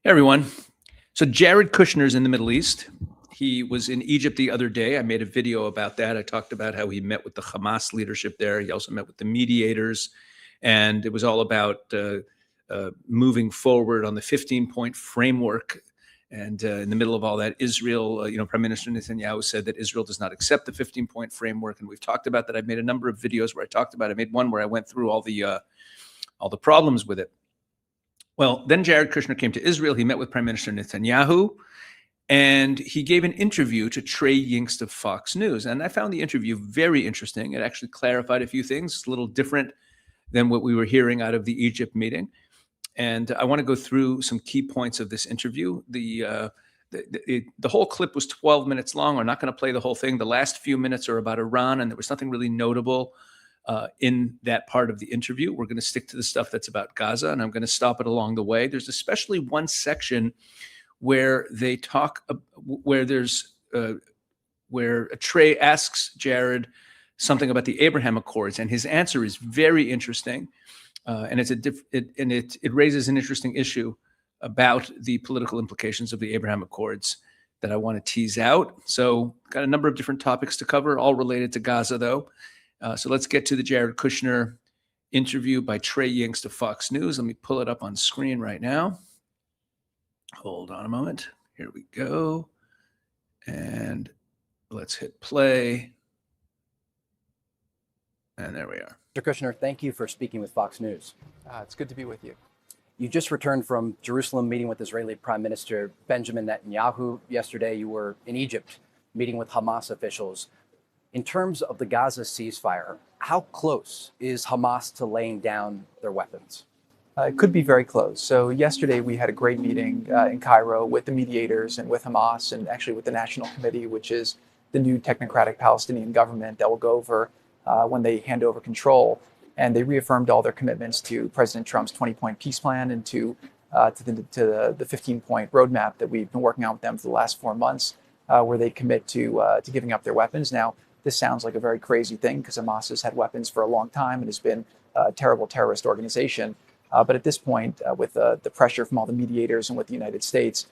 Hey, everyone. So Jared Kushner's in the Middle East. He was in Egypt the other day. I made a video about that. I talked about how he met with the Hamas leadership there. He also met with the mediators. And it was all about moving forward on the 15-point framework. And in the middle of all that, Israel, Prime Minister Netanyahu said that Israel does not accept the 15-point framework. And we've talked about that. I've made a number of videos where I talked about it. I made one where I went through all the problems with it. Well, then Jared Kushner came to Israel. He met with Prime Minister Netanyahu, and he gave an interview to Trey Yingst of Fox News. And I found the interview very interesting. It actually clarified a few things. It's a little different than what we were hearing out of the Egypt meeting. And I want to go through some key points of this interview. The whole clip was 12 minutes long. We're not going to play the whole thing. The last few minutes are about Iran, and there was nothing really notable in that part of the interview. We're going to stick to the stuff that's about Gaza, and I'm going to stop it along the way. There's especially one section where they talk, where Trey asks Jared something about the Abraham Accords, and his answer is very interesting, and it raises an interesting issue about the political implications of the Abraham Accords that I want to tease out. So, got a number of different topics to cover, all related to Gaza, though. So let's get to the Jared Kushner interview by Trey Yingst of Fox News. Let me pull it up on screen right now. Hold on a moment. Here we go. And let's hit play. And there we are. Mr. Kushner, thank you for speaking with Fox News. It's good to be with you. You just returned from Jerusalem meeting with Israeli Prime Minister Benjamin Netanyahu. Yesterday, you were in Egypt meeting with Hamas officials. In terms of the Gaza ceasefire, how close is Hamas to laying down their weapons? It could be very close. So yesterday we had a great meeting in Cairo with the mediators and with Hamas and actually with the National Committee, which is the new technocratic Palestinian government that will go over when they hand over control. And they reaffirmed all their commitments to President Trump's 20-point peace plan and to the 15-point roadmap that we've been working on with them for the last 4 months, where they commit to giving up their weapons. Now, this sounds like a very crazy thing because Hamas has had weapons for a long time and has been a terrible terrorist organization. But at this point, with the pressure from all the mediators and with the United States,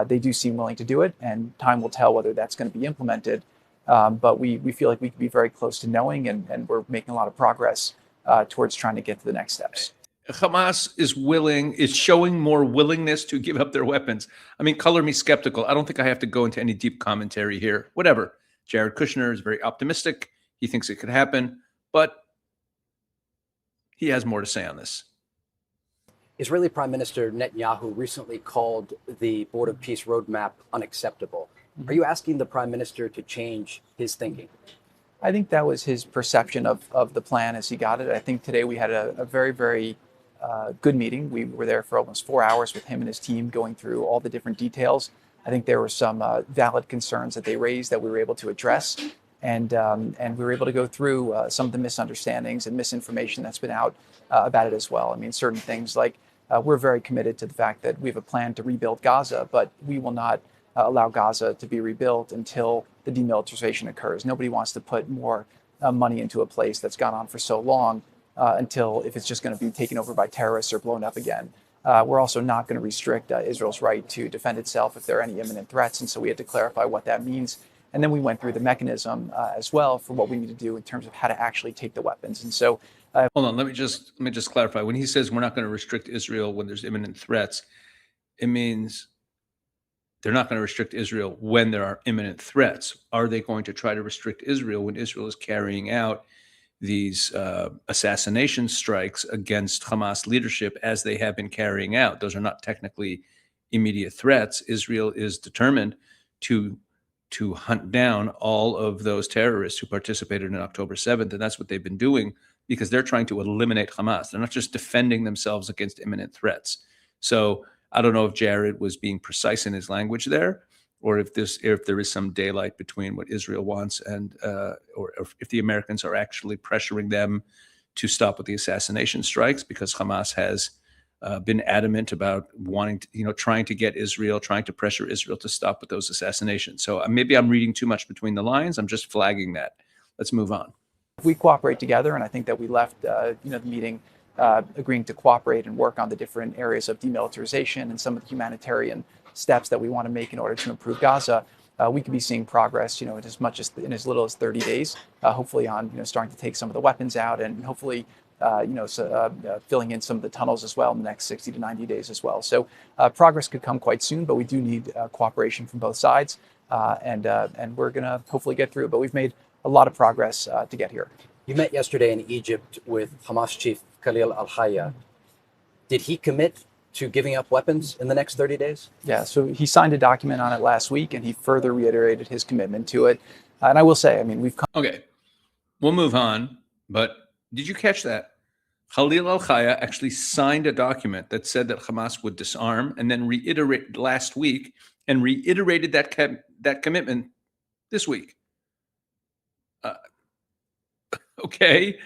they do seem willing to do it. And time will tell whether that's going to be implemented. But we feel like we can be very close to knowing, and we're making a lot of progress towards trying to get to the next steps. Hamas is showing more willingness to give up their weapons. I mean, color me skeptical. I don't think I have to go into any deep commentary here. Whatever. Jared Kushner is very optimistic. He thinks it could happen, but he has more to say on this. Israeli Prime Minister Netanyahu recently called the Board of Peace roadmap unacceptable. Are you asking the Prime Minister to change his thinking? I think that was his perception of the plan as he got it. I think today we had a very, very good meeting. We were there for almost 4 hours with him and his team going through all the different details. I think there were some valid concerns that they raised that we were able to address, and we were able to go through some of the misunderstandings and misinformation that's been out about it as well. I mean, certain things like we're very committed to the fact that we have a plan to rebuild Gaza, but we will not allow Gaza to be rebuilt until the demilitarization occurs. Nobody wants to put more money into a place that's gone on for so long until if it's just going to be taken over by terrorists or blown up again. We're also not going to restrict Israel's right to defend itself if there are any imminent threats. And so we had to clarify what that means. And then we went through the mechanism as well for what we need to do in terms of how to actually take the weapons. And so hold on, let me just clarify. When he says we're not going to restrict Israel when there's imminent threats, it means they're not going to restrict Israel when there are imminent threats. Are they going to try to restrict Israel when Israel is carrying out these assassination strikes against Hamas leadership as they have been carrying out? Those are not technically immediate threats. Israel is determined to hunt down all of those terrorists who participated in October 7th, and that's what they've been doing because they're trying to eliminate Hamas. They're not just defending themselves against imminent threats. So I don't know if Jared was being precise in his language there, or if there is some daylight between what Israel wants and or if the Americans are actually pressuring them to stop with the assassination strikes, because Hamas has been adamant about wanting to, trying to pressure Israel to stop with those assassinations. So maybe I'm reading too much between the lines. I'm just flagging that. Let's move on. We cooperate together, and I think that we left the meeting agreeing to cooperate and work on the different areas of demilitarization and some of the humanitarian steps that we want to make in order to improve Gaza, we could be seeing progress, in as much as in as little as 30 days. Hopefully, on starting to take some of the weapons out, and hopefully, filling in some of the tunnels as well in the next 60 to 90 days as well. So progress could come quite soon, but we do need cooperation from both sides, and we're going to hopefully get through it. But we've made a lot of progress to get here. You met yesterday in Egypt with Hamas chief Khalil al-Hayya. Did he commit to giving up weapons in the next 30 days? Yeah, so he signed a document on it last week, and he further reiterated his commitment to it. And I will say, we've come. Okay, we'll move on. But did you catch that? Khalil al-Hayya actually signed a document that said that Hamas would disarm, and then reiterated last week and reiterated that commitment this week. Okay,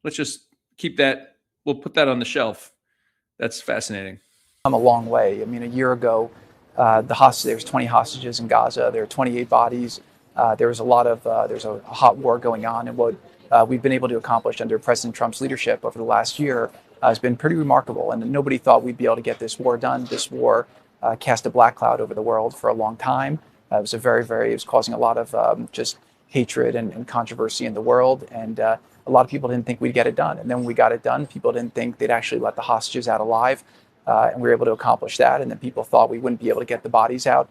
let's just keep that. We'll put that on the shelf. That's fascinating. Come a long way. A year ago, there was 20 hostages in Gaza. There are 28 bodies. There was there's a hot war going on, and what we've been able to accomplish under President Trump's leadership over the last year has been pretty remarkable. And nobody thought we'd be able to get this war done. This war cast a black cloud over the world for a long time. It was causing a lot of just hatred and controversy in the world. And a lot of people didn't think we'd get it done. And then when we got it done, people didn't think they'd actually let the hostages out alive. And we were able to accomplish that. And then people thought we wouldn't be able to get the bodies out.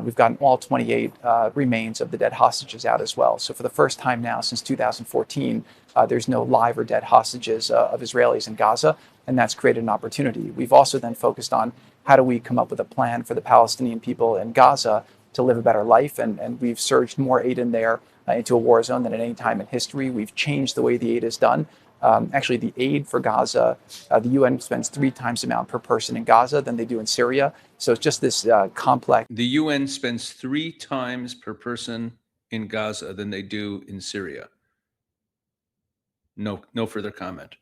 We've gotten all 28 remains of the dead hostages out as well. So for the first time now since 2014, there's no live or dead hostages of Israelis in Gaza, and that's created an opportunity. We've also then focused on how do we come up with a plan for the Palestinian people in Gaza to live a better life, and we've surged more aid in there into a war zone than at any time in history. We've changed the way the aid is done. Actually, the aid for Gaza, the UN spends 3 times the amount per person in Gaza than they do in Syria. So it's just this complex. The UN spends 3 times per person in Gaza than they do in Syria. No further comment.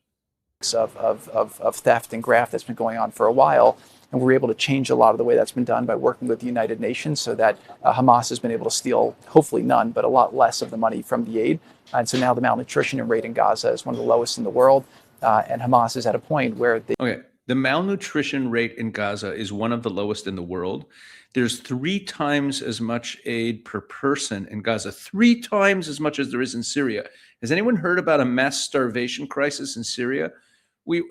Of theft and graft that's been going on for a while. And we're able to change a lot of the way that's been done by working with the United Nations so that Hamas has been able to steal, hopefully none, but a lot less of the money from the aid. And so now the malnutrition rate in Gaza is one of the lowest in the world. And Hamas is at a point where the malnutrition rate in Gaza is one of the lowest in the world. There's 3 times as much aid per person in Gaza, 3 times as much as there is in Syria. Has anyone heard about a mass starvation crisis in Syria? We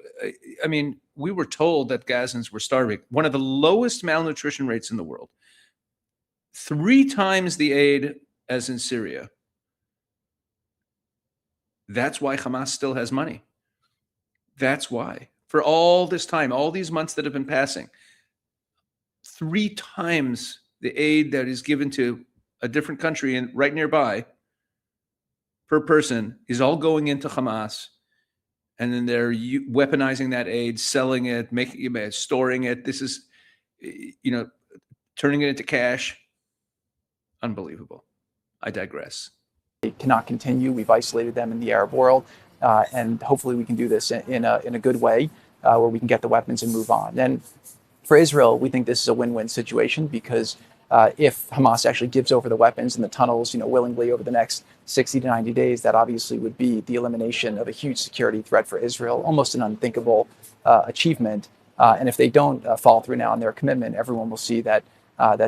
were told that Gazans were starving. One of the lowest malnutrition rates in the world. 3 times the aid as in Syria. That's why Hamas still has money. That's why. For all this time, all these months that have been passing, 3 times the aid that is given to a different country and right nearby per person is all going into Hamas. And then they're weaponizing that aid, selling it, making it, storing it. This is, turning it into cash. Unbelievable. I digress. It cannot continue. We've isolated them in the Arab world, and hopefully we can do this in a good way where we can get the weapons and move on. And for Israel, we think this is a win-win situation because if Hamas actually gives over the weapons and the tunnels, willingly over the next 60 to 90 days, that obviously would be the elimination of a huge security threat for Israel, almost an unthinkable achievement. And if they don't follow through now on their commitment, everyone will see that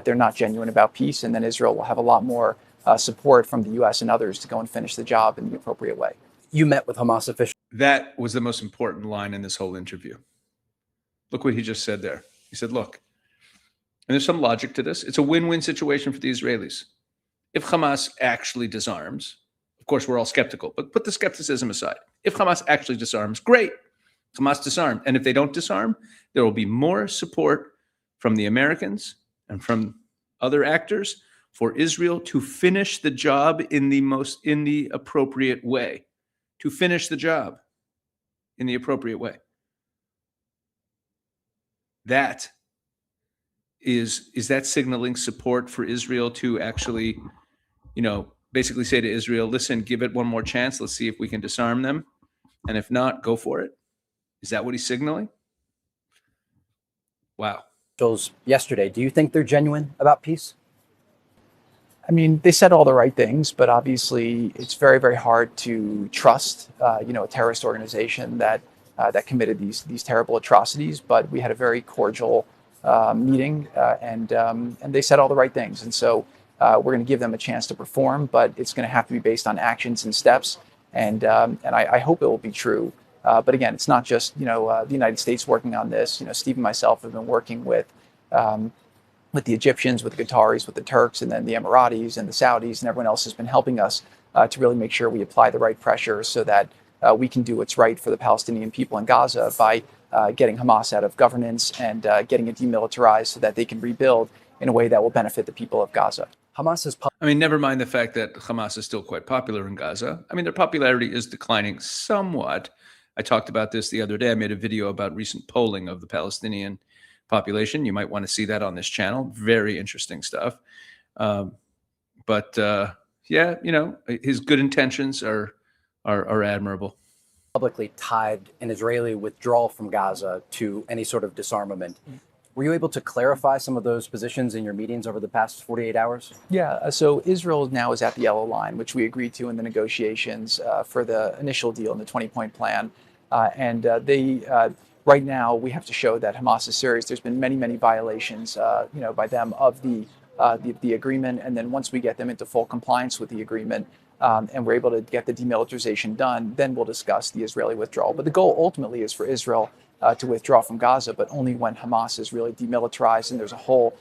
they're not genuine about peace, and then Israel will have a lot more support from the U.S. and others to go and finish the job in the appropriate way. You met with Hamas officials. That was the most important line in this whole interview. Look what he just said there. He said, look, and there's some logic to this. It's a win-win situation for the Israelis. If Hamas actually disarms, of course, we're all skeptical, but put the skepticism aside. If Hamas actually disarms, great. Hamas disarmed. And if they don't disarm, there will be more support from the Americans and from other actors for Israel to finish the job in the appropriate way. To finish the job in the appropriate way. That is that signaling support for Israel to actually, basically say to Israel, listen, give it one more chance. Let's see if we can disarm them. And if not, go for it. Is that what he's signaling? Wow. Yesterday, do you think they're genuine about peace? They said all the right things, but obviously it's very, very hard to trust, a terrorist organization that that committed these terrible atrocities. But we had a very cordial meeting, and they said all the right things. And so we're going to give them a chance to perform, but it's going to have to be based on actions and steps. And I hope it will be true. But again, it's not just the United States working on this. Steve and myself have been working with the Egyptians, with the Qataris, with the Turks, and then the Emiratis and the Saudis, and everyone else has been helping us to really make sure we apply the right pressure so that we can do what's right for the Palestinian people in Gaza by getting Hamas out of governance and getting it demilitarized so that they can rebuild in a way that will benefit the people of Gaza. Hamas is I mean, never mind the fact that Hamas is still quite popular in Gaza. I mean, their popularity is declining somewhat. I talked about this the other day. I made a video about recent polling of the Palestinian population. You might want to see that on this channel. Very interesting stuff. But yeah, his good intentions are admirable. publicly tied an Israeli withdrawal from Gaza to any sort of disarmament. Were you able to clarify some of those positions in your meetings over the past 48 hours? Yeah, so Israel now is at the yellow line, which we agreed to in the negotiations for the initial deal in the 20-point plan. Right now, we have to show that Hamas is serious. There's been many violations, by them of the agreement. And then once we get them into full compliance with the agreement, and we're able to get the demilitarization done, then we'll discuss the Israeli withdrawal. But the goal ultimately is for Israel to withdraw from Gaza, but only when Hamas is really demilitarized and there's a whole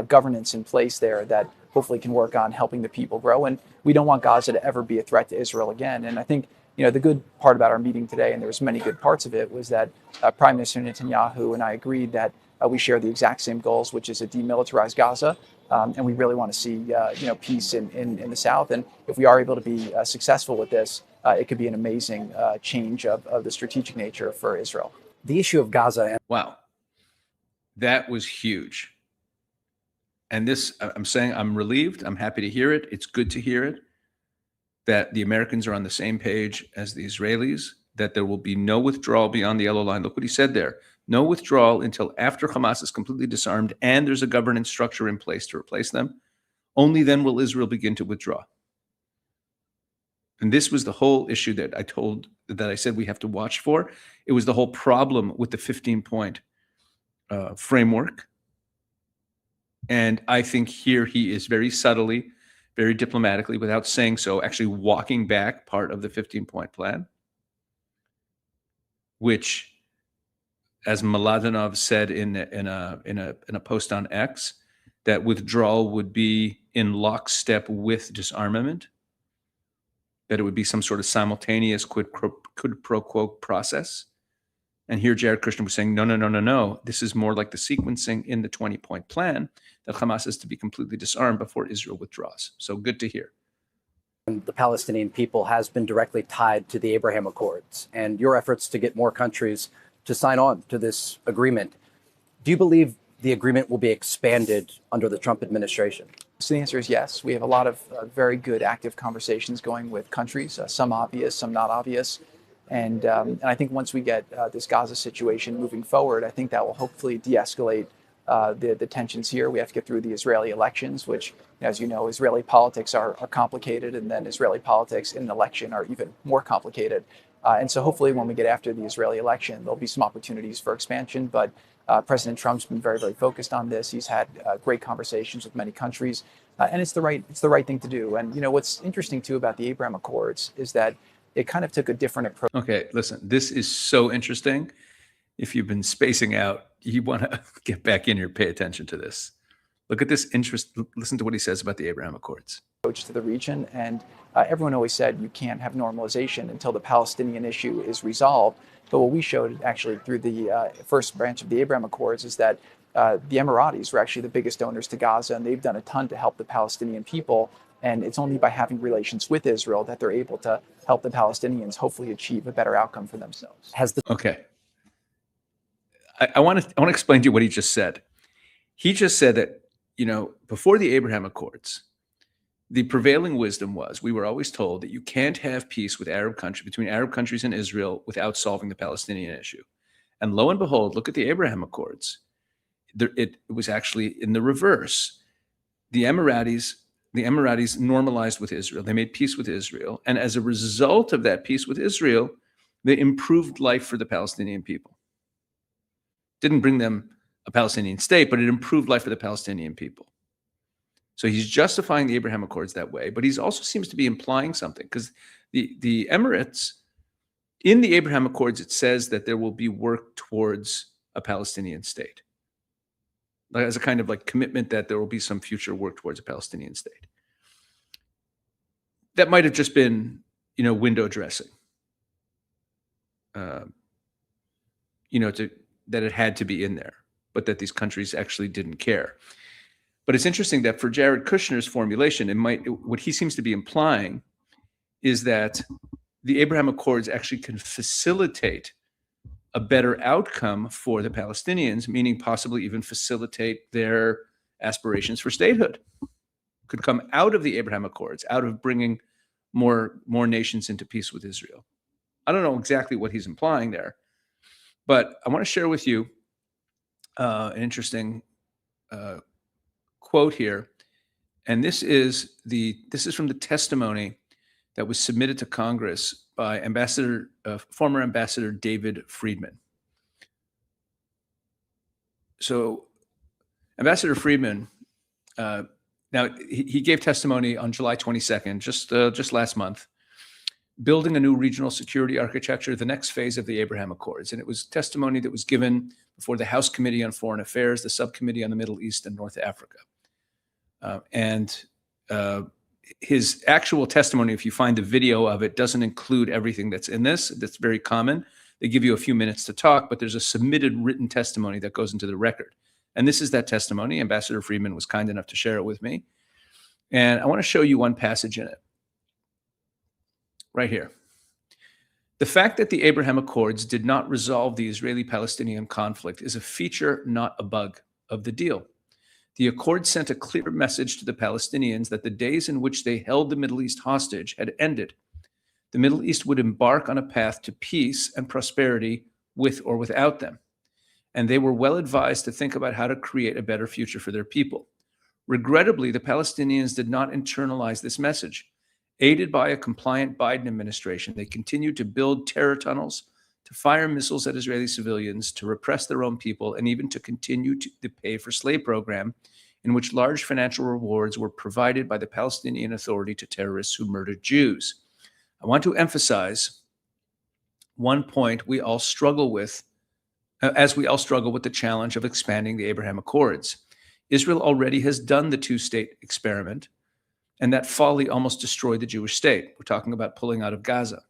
governance in place there that hopefully can work on helping the people grow. And we don't want Gaza to ever be a threat to Israel again. And I think the good part about our meeting today, and there was many good parts of it, was that Prime Minister Netanyahu and I agreed that we share the exact same goals, which is a demilitarized Gaza. And we really want to see peace in the South. And if we are able to be successful with this, it could be an amazing change of the strategic nature for Israel. The issue of Gaza. Wow. That was huge. And this, I'm saying, I'm relieved. I'm happy to hear it. It's good to hear it, that the Americans are on the same page as the Israelis, that there will be no withdrawal beyond the yellow line. Look what he said there. No withdrawal until after Hamas is completely disarmed and there's a governance structure in place to replace them. Only then will Israel begin to withdraw. And this was the whole issue that I said we have to watch for. It was the whole problem with the 15-point framework. And I think here he is very subtly, very diplomatically, without saying so, actually walking back part of the 15-point plan, which, as Mladenov said in a post on X, that withdrawal would be in lockstep with disarmament, that it would be some sort of simultaneous quid pro quo process. And here Jared Kushner was saying, no. This is more like the sequencing in the 20-point plan, that Hamas is to be completely disarmed before Israel withdraws. So good to hear. The Palestinian people has been directly tied to the Abraham Accords and your efforts to get more countries to sign on to this agreement. Do you believe the agreement will be expanded under the Trump administration? So the answer is yes. We have a lot of very good active conversations going with countries, some obvious, some not obvious. And I think once we get this Gaza situation moving forward, I think that will hopefully de-escalate the tensions here. We have to get through the Israeli elections, which, as you know, Israeli politics are complicated, and then Israeli politics in an election are even more complicated. And so hopefully when we get after the Israeli election, there'll be some opportunities for expansion. But President Trump's been very focused on this. He's had great conversations with many countries, and it's the right thing to do. And what's interesting too about the Abraham Accords is that it kind of took a different approach. Okay, listen, this is so interesting. If you've been spacing out, you want to get back in here, pay attention to this. Look at this interest. Listen to what he says about the Abraham Accords. To the region, and everyone always said you can't have normalization until the Palestinian issue is resolved. But what we showed actually through the first branch of the Abraham Accords is that the Emiratis were actually the biggest donors to Gaza, and they've done a ton to help the Palestinian people. And it's only by having relations with Israel that they're able to help the Palestinians hopefully achieve a better outcome for themselves. Okay. I want to explain to you what he just said. He just said that, before the Abraham Accords, the prevailing wisdom was, we were always told that you can't have peace with between Arab countries and Israel without solving the Palestinian issue. And lo and behold, look at the Abraham Accords. It was actually in the reverse. The Emiratis normalized with Israel. They made peace with Israel. And as a result of that peace with Israel, They improved life for the Palestinian people. Didn't bring them a Palestinian state, but it improved life for the Palestinian people. So he's justifying the Abraham Accords that way, but he also seems to be implying something, because the Emirates, in the Abraham Accords, it says that there will be work towards a Palestinian state, like as a kind of like commitment that there will be some future work towards a Palestinian state. That might have just been, window dressing, that it had to be in there, but that these countries actually didn't care. But it's interesting that for Jared Kushner's formulation, what he seems to be implying is that the Abraham Accords actually can facilitate a better outcome for the Palestinians, meaning possibly even facilitate their aspirations for statehood. Could come out of the Abraham Accords, out of bringing more nations into peace with Israel. I don't know exactly what he's implying there, but I want to share with you an interesting quote here, and this is from the testimony that was submitted to Congress by former Ambassador David Friedman. So, Ambassador Friedman, now he gave testimony on July 22nd, just last month, building a new regional security architecture, the next phase of the Abraham Accords, and it was testimony that was given before the House Committee on Foreign Affairs, the Subcommittee on the Middle East and North Africa. His actual testimony, if you find the video of it, doesn't include everything that's in this. That's very common. They give you a few minutes to talk, but there's a submitted written testimony that goes into the record. And this is that testimony. Ambassador Friedman was kind enough to share it with me. And I want to show you one passage in it. Right here. The fact that the Abraham Accords did not resolve the Israeli-Palestinian conflict is a feature, not a bug, of the deal. The Accord sent a clear message to the Palestinians that the days in which they held the Middle East hostage had ended. The Middle East would embark on a path to peace and prosperity with or without them. And they were well advised to think about how to create a better future for their people. Regrettably, the Palestinians did not internalize this message. Aided by a compliant Biden administration, they continued to build terror tunnels, to fire missiles at Israeli civilians, to repress their own people, and even to continue the pay for slave program, in which large financial rewards were provided by the Palestinian Authority to terrorists who murdered Jews. I want to emphasize one point we all struggle with, as we all struggle with the challenge of expanding the Abraham Accords. Israel already has done the two-state experiment, and that folly almost destroyed the Jewish state. We're talking about pulling out of Gaza.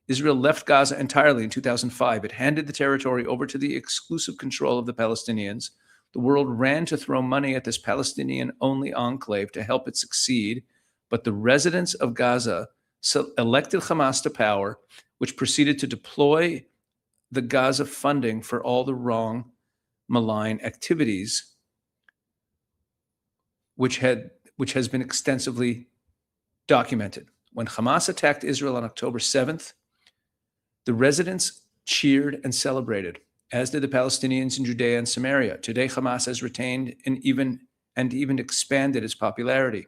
Israel left Gaza entirely in 2005. It handed the territory over to the exclusive control of the Palestinians. The world ran to throw money at this Palestinian-only enclave to help it succeed, but the residents of Gaza elected Hamas to power, which proceeded to deploy the Gaza funding for all the wrong, malign activities, which has been extensively documented. When Hamas attacked Israel on October 7th, the residents cheered and celebrated, as did the Palestinians in Judea and Samaria. Today, Hamas has retained and even expanded its popularity.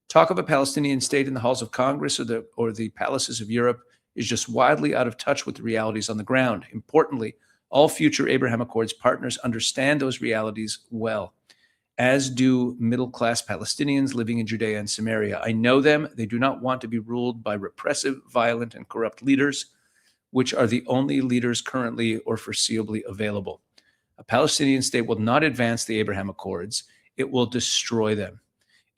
Talk of a Palestinian state in the halls of Congress or the palaces of Europe is just wildly out of touch with the realities on the ground. Importantly, all future Abraham Accords partners understand those realities well, as do middle-class Palestinians living in Judea and Samaria. I know them. They do not want to be ruled by repressive, violent, and corrupt leaders, which are the only leaders currently or foreseeably available. A Palestinian state will not advance the Abraham Accords. It will destroy them.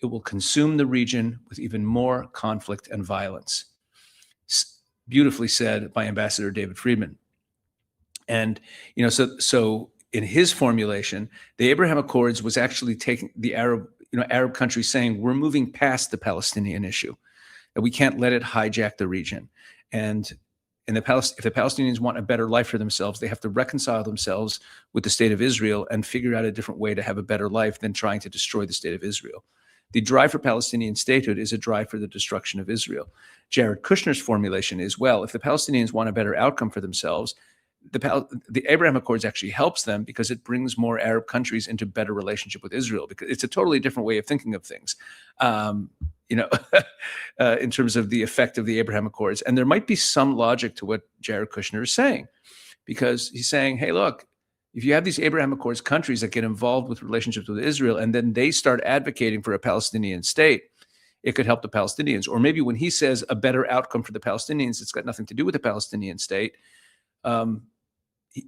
It will consume the region with even more conflict and violence. Beautifully said by Ambassador David Friedman. And, so in his formulation, the Abraham Accords was actually taking the Arab countries saying, we're moving past the Palestinian issue, that we can't let it hijack the region. And if the Palestinians want a better life for themselves, they have to reconcile themselves with the state of Israel and figure out a different way to have a better life than trying to destroy the state of Israel. The drive for Palestinian statehood is a drive for the destruction of Israel. Jared Kushner's formulation is, well, if the Palestinians want a better outcome for themselves, the Abraham Accords actually helps them because it brings more Arab countries into better relationship with Israel, because it's a totally different way of thinking of things. in terms of the effect of the Abraham Accords. And there might be some logic to what Jared Kushner is saying, because he's saying, hey, look, if you have these Abraham Accords countries that get involved with relationships with Israel, and then they start advocating for a Palestinian state, it could help the Palestinians. Or maybe when he says a better outcome for the Palestinians, it's got nothing to do with the Palestinian state.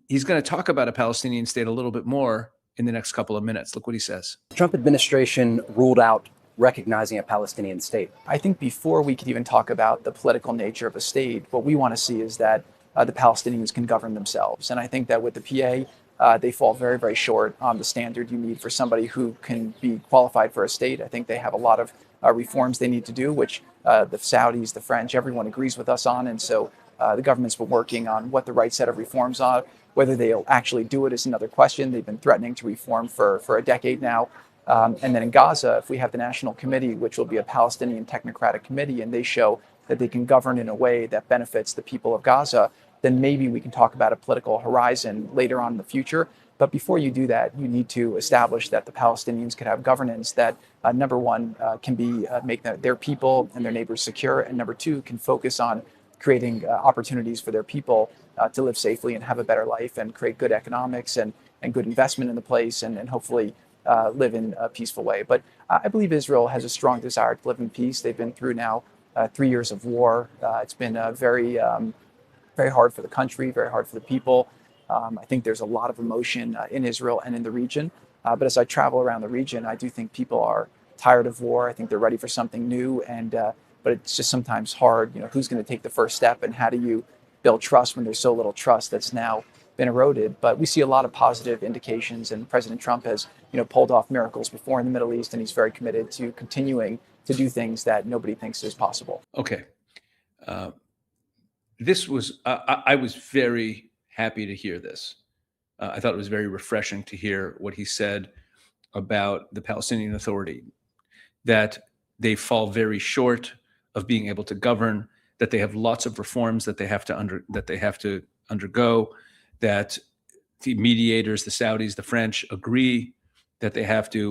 He's going to talk about a Palestinian state a little bit more in the next couple of minutes. Look what he says. The Trump administration ruled out recognizing a Palestinian state. I think before we could even talk about the political nature of a state, what we want to see is that the Palestinians can govern themselves. And I think that with the PA, they fall very, very short on the standard you need for somebody who can be qualified for a state. I think they have a lot of reforms they need to do, which the Saudis, the French, everyone agrees with us on. And so the government's been working on what the right set of reforms are. Whether they'll actually do it is another question. They've been threatening to reform for a decade now. And then in Gaza, if we have the National Committee, which will be a Palestinian technocratic committee, and they show that they can govern in a way that benefits the people of Gaza, then maybe we can talk about a political horizon later on in the future. But before you do that, you need to establish that the Palestinians could have governance that, number one, can be make their people and their neighbors secure, and number two, can focus on creating opportunities for their people to live safely and have a better life and create good economics and good investment in the place and hopefully live in a peaceful way. But I believe Israel has a strong desire to live in peace. They've been through now 3 years of war. It's been very hard for the country, very hard for the people. I think there's a lot of emotion in Israel and in the region. But as I travel around the region, I do think people are tired of war. I think they're ready for something new. But it's just sometimes hard, who's going to take the first step and how do you build trust when there's so little trust that's now been eroded. But we see a lot of positive indications, and President Trump has, pulled off miracles before in the Middle East, and he's very committed to continuing to do things that nobody thinks is possible. Okay. I was very happy to hear this. I thought it was very refreshing to hear what he said about the Palestinian Authority, that they fall very short of being able to govern, that they have lots of reforms that they have to undergo, that the mediators, the Saudis, the French agree that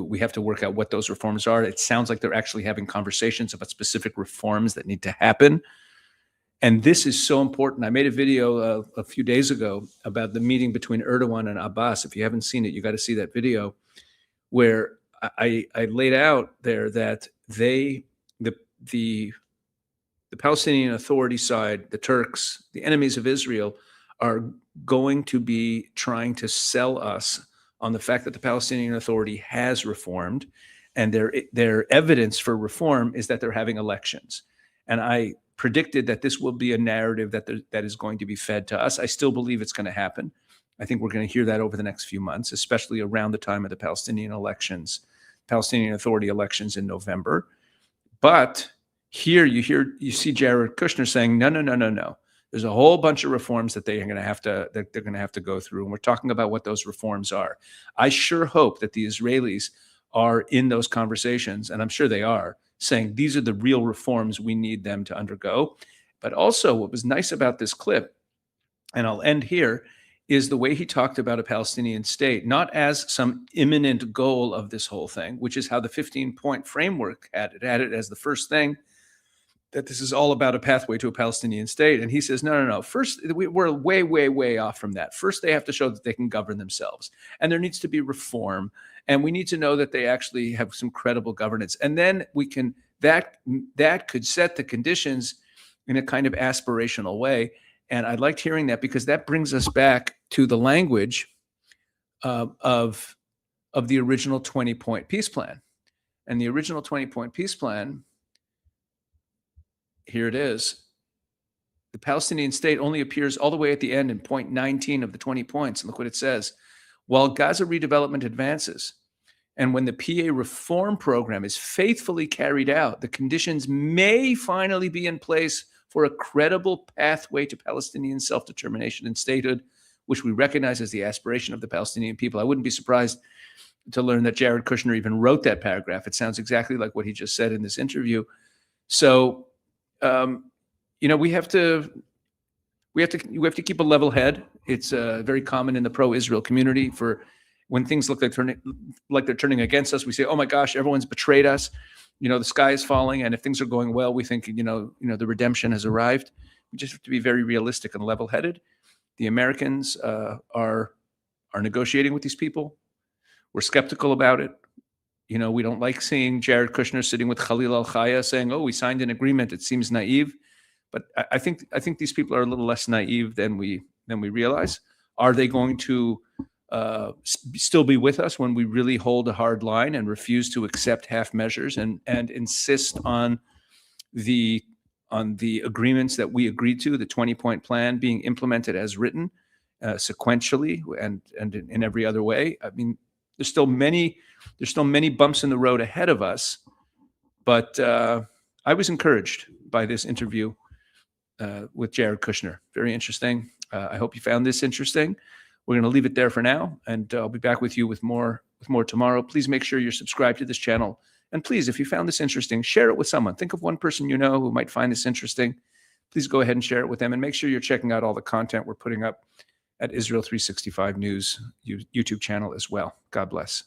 we have to work out what those reforms are. It sounds like they're actually having conversations about specific reforms that need to happen. And this is so important. I made a video a few days ago about the meeting between Erdogan and Abbas. If you haven't seen it, you got to see that video, where I laid out there that the Palestinian Authority side, the Turks, the enemies of Israel, are going to be trying to sell us on the fact that the Palestinian Authority has reformed, and their evidence for reform is that they're having elections. And I predicted that this will be a narrative that is going to be fed to us. I still believe it's going to happen. I think we're going to hear that over the next few months, especially around the time of the Palestinian Authority elections in November. But here you see Jared Kushner saying, no. There's a whole bunch of reforms that they're going to have to go through, and we're talking about what those reforms are. I sure hope that the Israelis are in those conversations, and I'm sure they are, saying these are the real reforms we need them to undergo. But also, what was nice about this clip, and I'll end here, is the way he talked about a Palestinian state, not as some imminent goal of this whole thing, which is how the 15-point framework had it as the first thing, that this is all about a pathway to a Palestinian state. And he says, no. First, we're way, way, way off from that. First, they have to show that they can govern themselves. And there needs to be reform. And we need to know that they actually have some credible governance. And then that could set the conditions in a kind of aspirational way. And I liked hearing that, because that brings us back to the language of the original 20-point peace plan. And the original 20-point peace plan, here it is. The Palestinian state only appears all the way at the end in point 19 of the 20 points. And look what it says. While Gaza redevelopment advances, and when the PA reform program is faithfully carried out, the conditions may finally be in place for a credible pathway to Palestinian self-determination and statehood, which we recognize as the aspiration of the Palestinian people. I wouldn't be surprised to learn that Jared Kushner even wrote that paragraph. It sounds exactly like what he just said in this interview. So, we have to keep a level head. It's very common in the pro-Israel community for When things look like they're turning against us, we say, "Oh my gosh, everyone's betrayed us." The sky is falling, and if things are going well, we think, the redemption has arrived. We just have to be very realistic and level-headed. The Americans are negotiating with these people. We're skeptical about it. We don't like seeing Jared Kushner sitting with Khalil al-Khaya saying, "Oh, we signed an agreement." It seems naive, but I think these people are a little less naive than we realize. Are they going to still be with us when we really hold a hard line and refuse to accept half measures and insist on the agreements that we agreed to, the 20-point plan being implemented as written, sequentially and in every other way? I mean, there's still many bumps in the road ahead of us, but I was encouraged by this interview with Jared Kushner. Very interesting. I hope you found this interesting. We're going to leave it there for now, and I'll be back with you with more tomorrow. Please make sure you're subscribed to this channel. And please, if you found this interesting, share it with someone. Think of one person you know who might find this interesting. Please go ahead and share it with them, and make sure you're checking out all the content we're putting up at Israel 365 News YouTube channel as well. God bless.